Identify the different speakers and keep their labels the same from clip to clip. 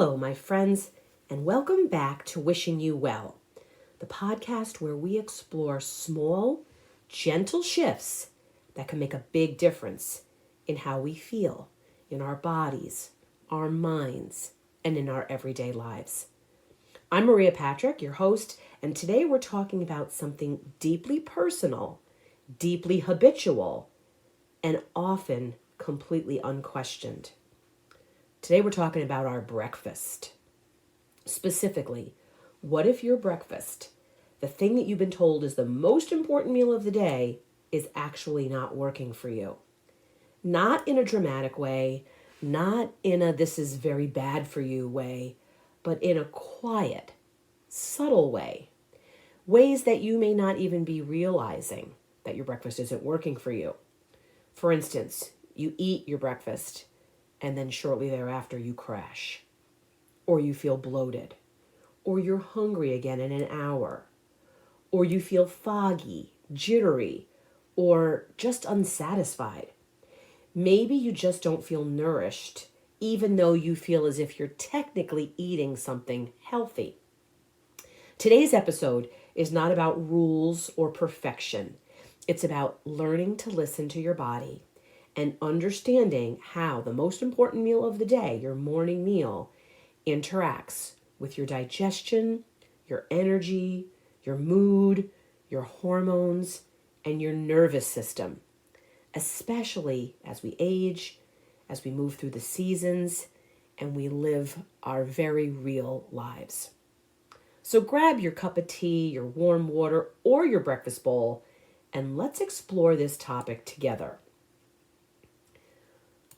Speaker 1: Hello, my friends, and welcome back to Wishing You Well, the podcast where we explore small, gentle shifts that can make a big difference in how we feel, in our bodies, our minds, and in our everyday lives. I'm Maria Patrick, your host, and today we're talking about something deeply personal, deeply habitual, and often completely unquestioned. Today we're talking about our breakfast. Specifically, what if your breakfast, the thing that you've been told is the most important meal of the day, is actually not working for you? Not in a dramatic way, not in a this is very bad for you way, but in a quiet, subtle way. Ways that you may not even be realizing that your breakfast isn't working for you. For instance, you eat your breakfast and then shortly thereafter you crash, or you feel bloated, or you're hungry again in an hour, or you feel foggy, jittery, or just unsatisfied. Maybe you just don't feel nourished, even though you feel as if you're technically eating something healthy. Today's episode is not about rules or perfection. It's about learning to listen to your body and understanding how the most important meal of the day, your morning meal, interacts with your digestion, your energy, your mood, your hormones, and your nervous system, especially as we age, as we move through the seasons, and we live our very real lives. So grab your cup of tea, your warm water, or your breakfast bowl, and let's explore this topic together.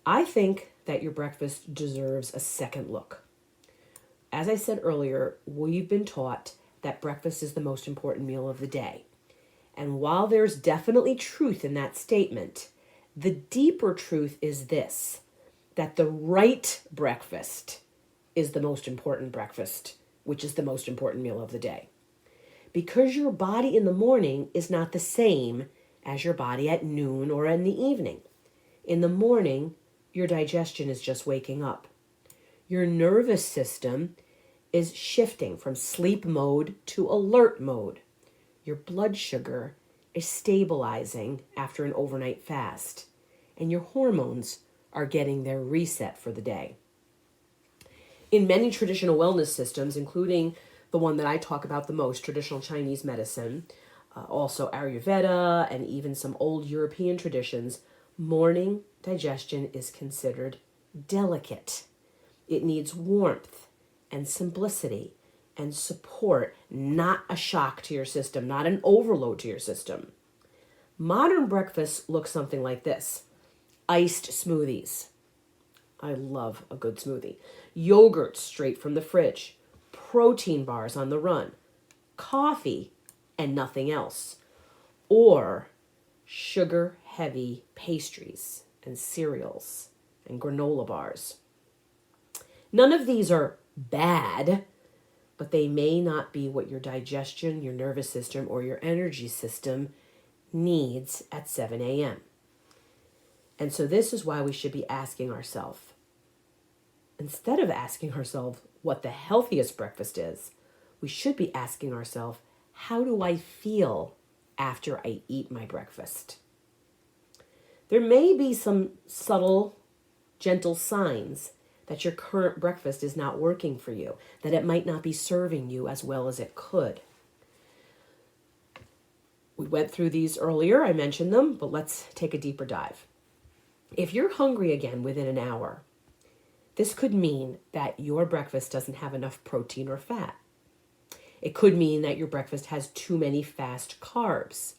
Speaker 1: I think that your breakfast deserves a second look. As I said earlier, we've been taught that breakfast is the most important meal of the day. And while there's definitely truth in that statement, the deeper truth is this, that the right breakfast is the most important breakfast, which is the most important meal of the day. Because your body in the morning is not the same as your body at noon or in the evening. In the morning, your digestion is just waking up. Your nervous system is shifting from sleep mode to alert mode. Your blood sugar is stabilizing after an overnight fast, and your hormones are getting their reset for the day. In many traditional wellness systems, including the one that I talk about the most, traditional Chinese medicine, also Ayurveda, and even some old European traditions, morning digestion is considered delicate. It needs warmth and simplicity and support, not a shock to your system, not an overload to your system. Modern breakfast looks something like this. Iced smoothies. I love a good smoothie. Yogurt straight from the fridge. Protein bars on the run. Coffee and nothing else. Or sugar-heavy pastries and cereals and granola bars. None of these are bad, but they may not be what your digestion, your nervous system, or your energy system needs at 7 a.m. And so this is why we should be asking ourselves, instead of asking ourselves what the healthiest breakfast is, we should be asking ourselves, how do I feel after I eat my breakfast? There may be some subtle, gentle signs that your current breakfast is not working for you, that it might not be serving you as well as it could. We went through these earlier, I mentioned them, but let's take a deeper dive. If you're hungry again within an hour, this could mean that your breakfast doesn't have enough protein or fat. It could mean that your breakfast has too many fast carbs.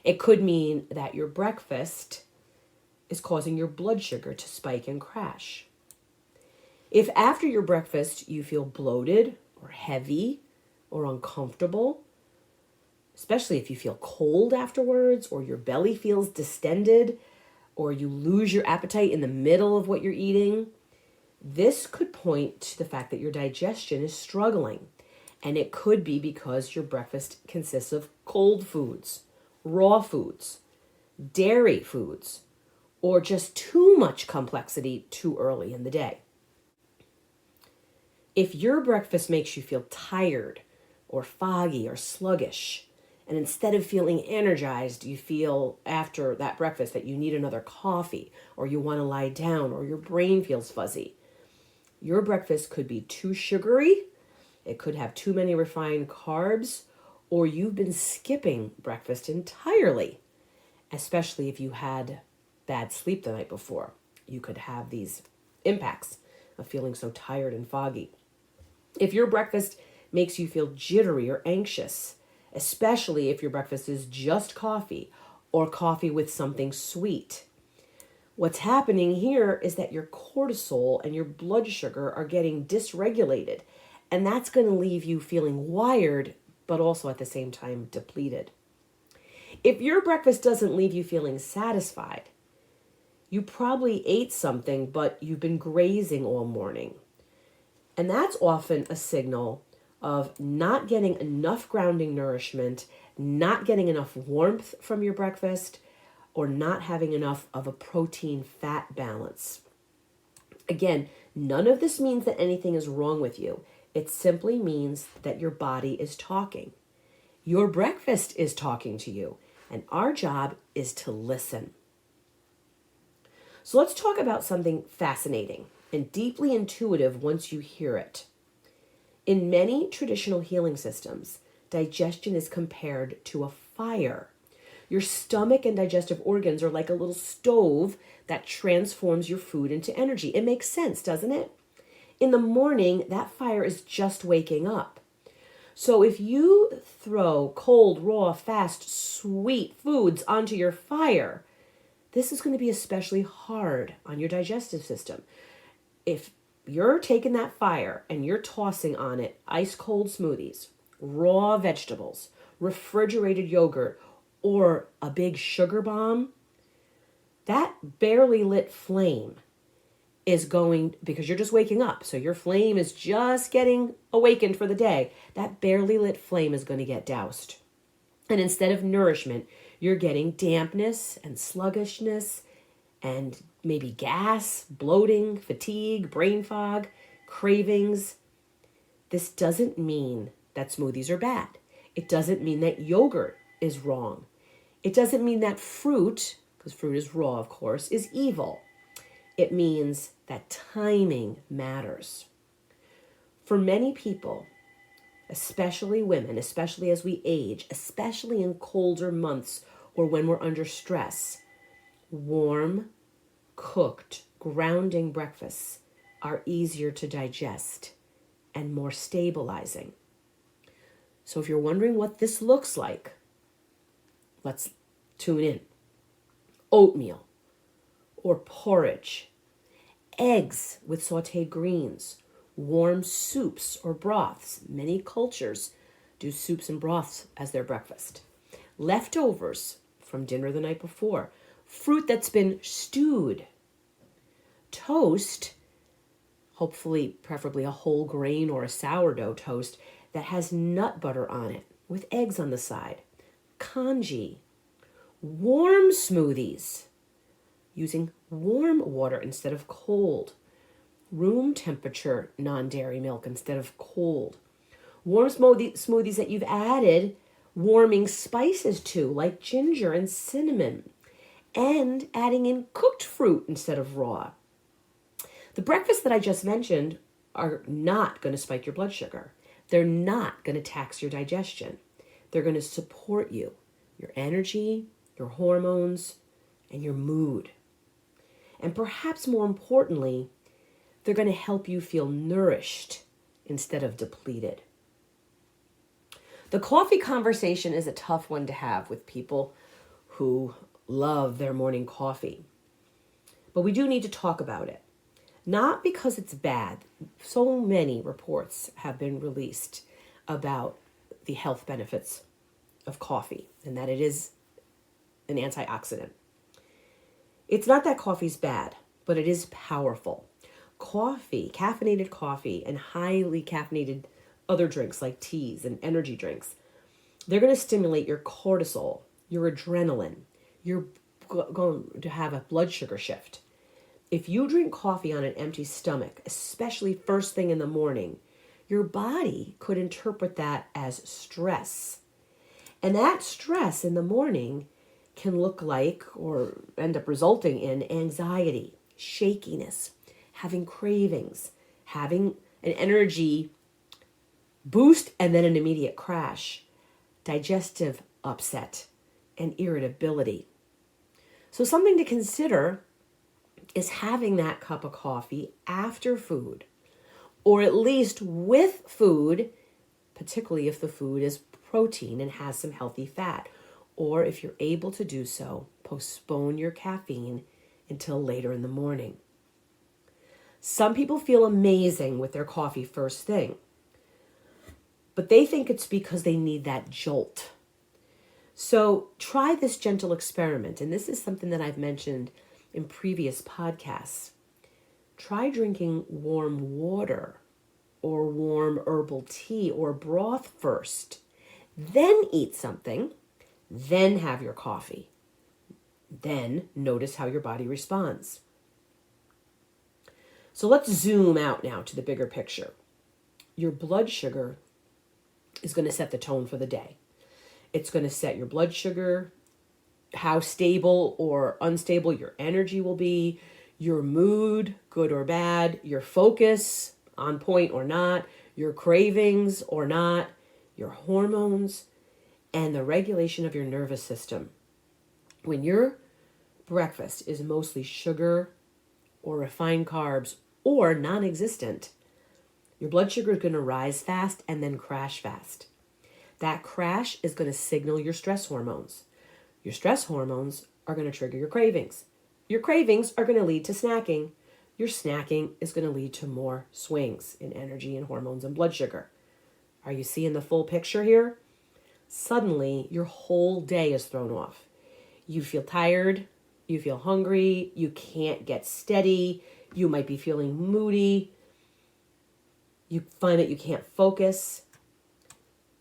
Speaker 1: It could mean that your breakfast is causing your blood sugar to spike and crash. If after your breakfast you feel bloated or heavy or uncomfortable, especially if you feel cold afterwards or your belly feels distended or you lose your appetite in the middle of what you're eating, this could point to the fact that your digestion is struggling. And it could be because your breakfast consists of cold foods, raw foods, dairy foods, or just too much complexity too early in the day. If your breakfast makes you feel tired or foggy or sluggish, and instead of feeling energized, you feel after that breakfast that you need another coffee, or you want to lie down, or your brain feels fuzzy, your breakfast could be too sugary, it could have too many refined carbs, or you've been skipping breakfast entirely, especially if you had bad sleep the night before. You could have these impacts of feeling so tired and foggy. If your breakfast makes you feel jittery or anxious, especially if your breakfast is just coffee or coffee with something sweet, what's happening here is that your cortisol and your blood sugar are getting dysregulated, and that's going to leave you feeling wired, but also at the same time depleted. If your breakfast doesn't leave you feeling satisfied, you probably ate something, but you've been grazing all morning. And that's often a signal of not getting enough grounding nourishment, not getting enough warmth from your breakfast, or not having enough of a protein-fat balance. Again, none of this means that anything is wrong with you. It simply means that your body is talking. Your breakfast is talking to you, and our job is to listen. So let's talk about something fascinating and deeply intuitive once you hear it. In many traditional healing systems, digestion is compared to a fire. Your stomach and digestive organs are like a little stove that transforms your food into energy. It makes sense, doesn't it? In the morning, that fire is just waking up. So if you throw cold, raw, fast, sweet foods onto your fire, this is going to be especially hard on your digestive system. If you're taking that fire and you're tossing on it ice cold smoothies, raw vegetables, refrigerated yogurt, or a big sugar bomb, that barely lit flame is going, because you're just waking up, so your flame is just getting awakened for the day, that barely lit flame is going to get doused. And instead of nourishment, you're getting dampness and sluggishness and maybe gas, bloating, fatigue, brain fog, cravings. This doesn't mean that smoothies are bad. It doesn't mean that yogurt is wrong. It doesn't mean that fruit, because fruit is raw, of course, is evil. It means that timing matters. For many people, especially women, especially as we age, especially in colder months or when we're under stress, warm, cooked, grounding breakfasts are easier to digest and more stabilizing. So if you're wondering what this looks like, let's tune in. Oatmeal or porridge, eggs with sauteed greens, warm soups or broths. Many cultures do soups and broths as their breakfast. Leftovers from dinner the night before, fruit that's been stewed, toast, hopefully preferably a whole grain or a sourdough toast that has nut butter on it with eggs on the side, congee, warm smoothies using warm water instead of cold, room temperature non-dairy milk instead of cold, warm smoothies that you've added warming spices to, like ginger and cinnamon, and adding in cooked fruit instead of raw. The breakfasts that I just mentioned are not going to spike your blood sugar. They're not going to tax your digestion. They're going to support you, your energy, your hormones, and your mood. And perhaps more importantly, they're going to help you feel nourished instead of depleted. The coffee conversation is a tough one to have with people who love their morning coffee. But we do need to talk about it. Not because it's bad. So many reports have been released about the health benefits of coffee and that it is an antioxidant. It's not that coffee's bad, but it is powerful. Coffee, caffeinated coffee, and highly caffeinated other drinks like teas and energy drinks, they're going to stimulate your cortisol, your adrenaline. You're going to have a blood sugar shift. If you drink coffee on an empty stomach, especially first thing in the morning, your body could interpret that as stress. And that stress in the morning can look like or end up resulting in anxiety, shakiness, having cravings, having an energy boost and then an immediate crash, digestive upset, and irritability. So something to consider is having that cup of coffee after food, or at least with food, particularly if the food is protein and has some healthy fat. Or if you're able to do so, postpone your caffeine until later in the morning. Some people feel amazing with their coffee first thing, but they think it's because they need that jolt. So try this gentle experiment, and this is something that I've mentioned in previous podcasts. Try drinking warm water or warm herbal tea or broth first, then eat something, then have your coffee. Then notice how your body responds. So let's zoom out now to the bigger picture. Your blood sugar is going to set the tone for the day. It's going to set your blood sugar, how stable or unstable your energy will be, your mood, good or bad, your focus, on point or not, your cravings or not, your hormones, and the regulation of your nervous system. When your breakfast is mostly sugar or refined carbs or non-existent, your blood sugar is going to rise fast and then crash fast. That crash is going to signal your stress hormones. Your stress hormones are going to trigger your cravings. Your cravings are going to lead to snacking. Your snacking is going to lead to more swings in energy and hormones and blood sugar. Are you seeing the full picture here? Suddenly, your whole day is thrown off. You feel tired. You feel hungry. You can't get steady. You might be feeling moody. You find that you can't focus.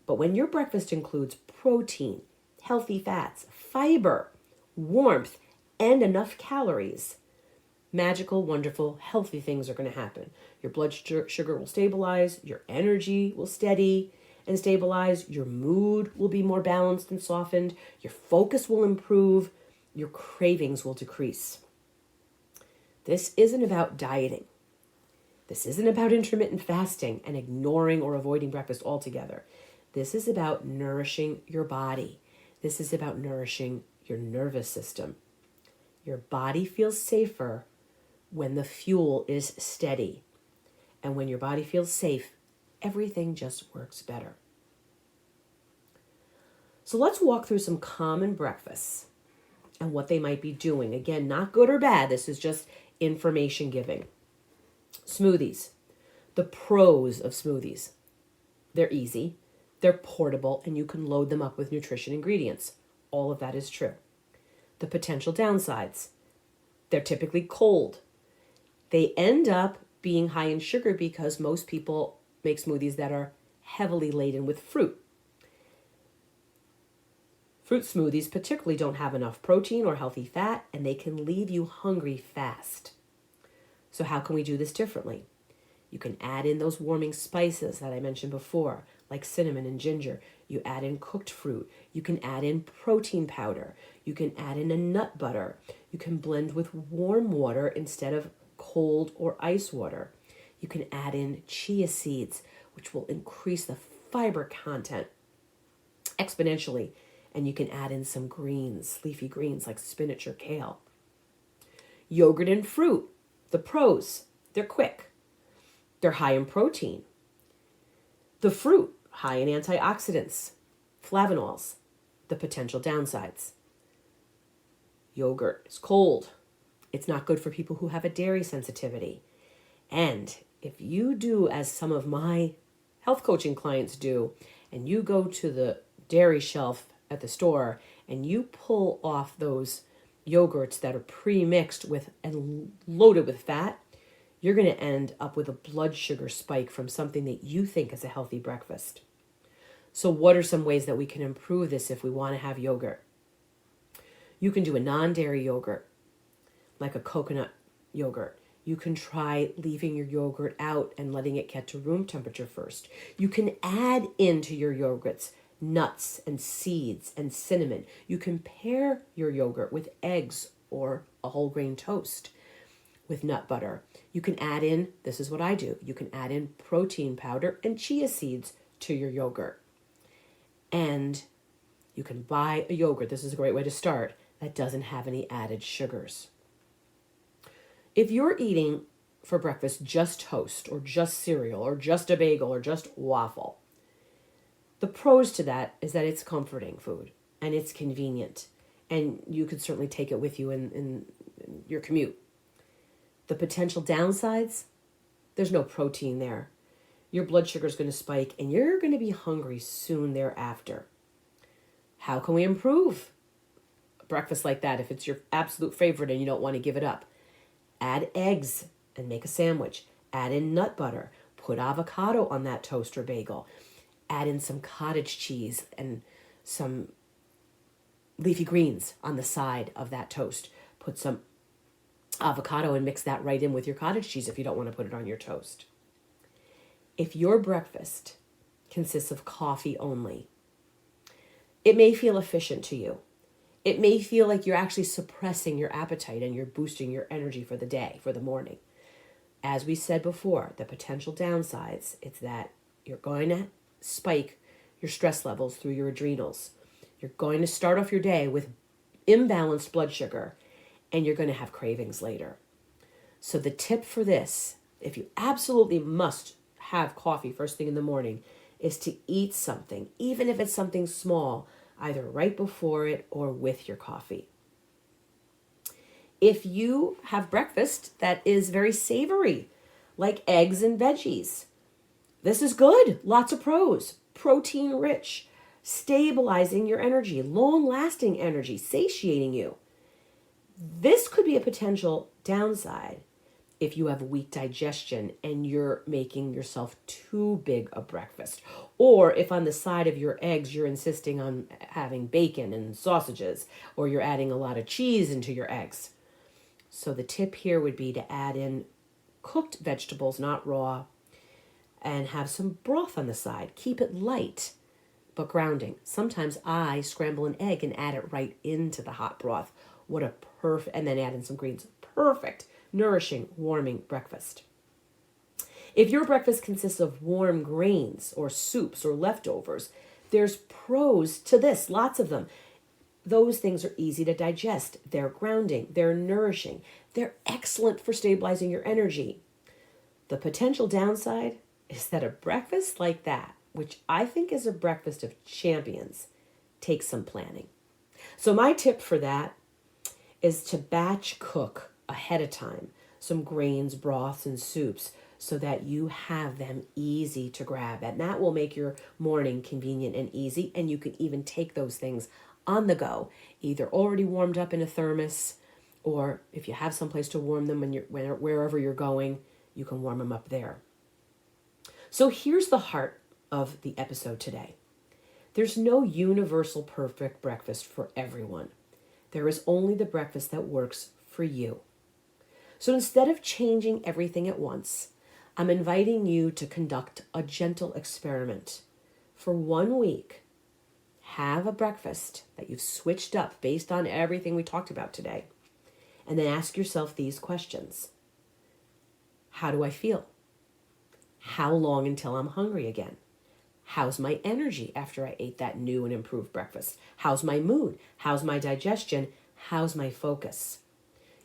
Speaker 1: But when your breakfast includes protein, healthy fats, fiber, warmth, and enough calories, magical, wonderful, healthy things are going to happen. Your blood sugar will stabilize, your energy will steady and stabilize, your mood will be more balanced and softened, your focus will improve, your cravings will decrease. This isn't about dieting. This isn't about intermittent fasting and ignoring or avoiding breakfast altogether. This is about nourishing your body. This is about nourishing your nervous system. Your body feels safer when the fuel is steady. And when your body feels safe, everything just works better. So let's walk through some common breakfasts and what they might be doing. Again, not good or bad. This is just information giving. Smoothies. The pros of smoothies. They're easy. They're portable, and you can load them up with nutrition ingredients. All of that is true. The potential downsides. They're typically cold. They end up being high in sugar because most people make smoothies that are heavily laden with fruit. Fruit smoothies particularly don't have enough protein or healthy fat, and they can leave you hungry fast. So how can we do this differently? You can add in those warming spices that I mentioned before, like cinnamon and ginger. You add in cooked fruit. You can add in protein powder. You can add in a nut butter. You can blend with warm water instead of cold or ice water. You can add in chia seeds, which will increase the fiber content exponentially. And you can add in some greens, leafy greens like spinach or kale. Yogurt and fruit. The pros, they're quick. They're high in protein. The fruit, high in antioxidants, flavonols. The potential downsides. Yogurt is cold. It's not good for people who have a dairy sensitivity. And if you do as some of my health coaching clients do, and you go to the dairy shelf at the store and you pull off those yogurts that are pre-mixed with and loaded with fat, you're going to end up with a blood sugar spike from something that you think is a healthy breakfast. So what are some ways that we can improve this if we want to have yogurt? You can do a non-dairy yogurt, like a coconut yogurt. You can try leaving your yogurt out and letting it get to room temperature first. You can add into your yogurts nuts and seeds and cinnamon. You can pair your yogurt with eggs or a whole grain toast with nut butter. You can add in, this is what I do, you can add in protein powder and chia seeds to your yogurt. And you can buy a yogurt, this is a great way to start, that doesn't have any added sugars. If you're eating for breakfast just toast or just cereal or just a bagel or just waffle, the pros to that is that it's comforting food and it's convenient, and you could certainly take it with you in your commute. The potential downsides, there's no protein there. Your blood sugar is going to spike and you're going to be hungry soon thereafter. How can we improve a breakfast like that if it's your absolute favorite and you don't want to give it up? Add eggs and make a sandwich. Add in nut butter. Put avocado on that toast or bagel. Add in some cottage cheese and some leafy greens on the side of that toast. Put some avocado and mix that right in with your cottage cheese if you don't want to put it on your toast. If your breakfast consists of coffee only, it may feel efficient to you. It may feel like you're actually suppressing your appetite and you're boosting your energy for the day, for the morning. As we said before, the potential downsides, it's that you're going to spike your stress levels through your adrenals. You're going to start off your day with imbalanced blood sugar, and you're going to have cravings later. So the tip for this, if you absolutely must have coffee first thing in the morning, is to eat something, even if it's something small, either right before it or with your coffee. If you have breakfast that is very savory, like eggs and veggies, this is good. Lots of pros. Protein rich, stabilizing your energy, long-lasting energy, satiating you. This could be a potential downside if you have weak digestion and you're making yourself too big a breakfast. Or if on the side of your eggs, you're insisting on having bacon and sausages, or you're adding a lot of cheese into your eggs. So the tip here would be to add in cooked vegetables, not raw, and have some broth on the side. Keep it light, but grounding. Sometimes I scramble an egg and add it right into the hot broth. What a perfect, and then add in some greens. Perfect, nourishing, warming breakfast. If your breakfast consists of warm grains or soups or leftovers, there's pros to this, lots of them. Those things are easy to digest. They're grounding, they're nourishing, they're excellent for stabilizing your energy. The potential downside is that a breakfast like that, which I think is a breakfast of champions, takes some planning. So my tip for that is to batch cook ahead of time some grains, broths, and soups so that you have them easy to grab. And that will make your morning convenient and easy. And you can even take those things on the go, either already warmed up in a thermos, or if you have someplace to warm them wherever you're going, you can warm them up there. So here's the heart of the episode today. There's no universal perfect breakfast for everyone. There is only the breakfast that works for you. So instead of changing everything at once, I'm inviting you to conduct a gentle experiment. For 1 week, have a breakfast that you've switched up based on everything we talked about today. And then ask yourself these questions. How do I feel? How long until I'm hungry again? How's my energy after I ate that new and improved breakfast? How's my mood? How's my digestion? How's my focus?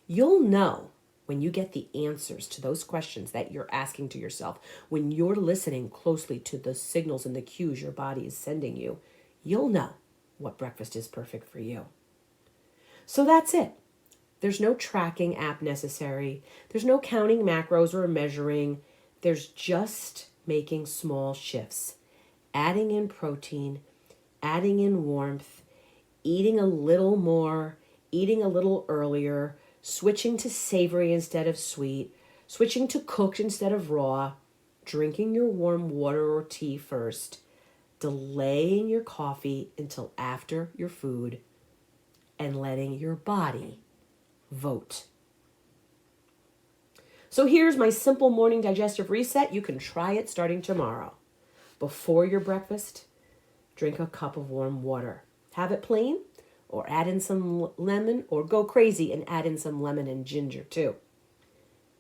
Speaker 1: You'll know when you get the answers to those questions that you're asking to yourself, when you're listening closely to the signals and the cues your body is sending you, you'll know what breakfast is perfect for you. So that's it. There's no tracking app necessary. There's no counting macros or measuring. There's just making small shifts, adding in protein, adding in warmth, eating a little more, eating a little earlier, switching to savory instead of sweet, switching to cooked instead of raw, drinking your warm water or tea first, delaying your coffee until after your food, and letting your body vote. So here's my simple morning digestive reset. You can try it starting tomorrow. Before your breakfast, drink a cup of warm water. Have it plain, or add in some lemon, or go crazy and add in some lemon and ginger too.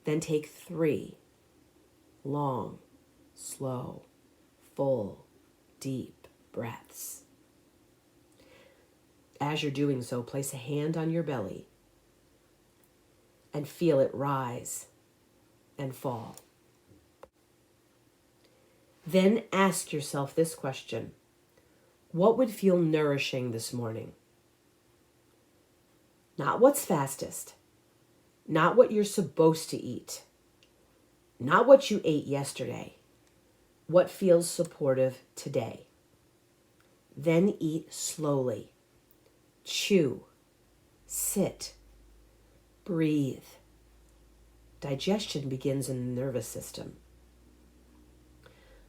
Speaker 1: Then take 3 long, slow, full, deep breaths. As you're doing so, place a hand on your belly and feel it rise and fall. Then ask yourself this question: what would feel nourishing this morning? Not what's fastest, not what you're supposed to eat, not what you ate yesterday. What feels supportive today? Then eat slowly. Chew. Sit. Breathe. Digestion begins in the nervous system.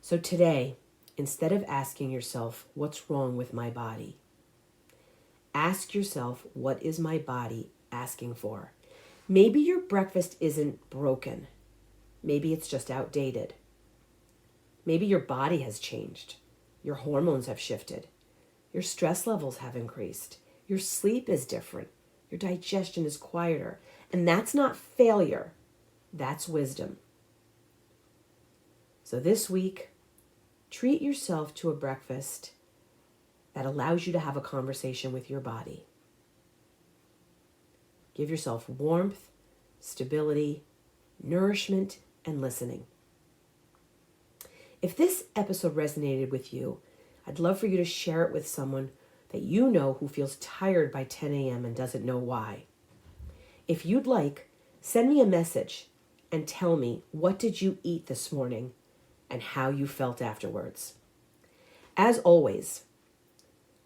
Speaker 1: So today, instead of asking yourself, what's wrong with my body? Ask yourself, what is my body asking for? Maybe your breakfast isn't broken. Maybe it's just outdated. Maybe your body has changed. Your hormones have shifted. Your stress levels have increased. Your sleep is different. Your digestion is quieter. And that's not failure. That's wisdom. So this week, treat yourself to a breakfast that allows you to have a conversation with your body. Give yourself warmth, stability, nourishment, and listening. If this episode resonated with you, I'd love for you to share it with someone that you know who feels tired by 10 a.m. and doesn't know why. If you'd like, send me a message and tell me, what did you eat this morning and how you felt afterwards. As always,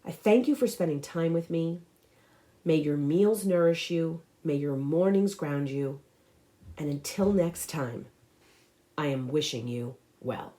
Speaker 1: I thank you for spending time with me. May your meals nourish you. May your mornings ground you. And until next time, I am wishing you well.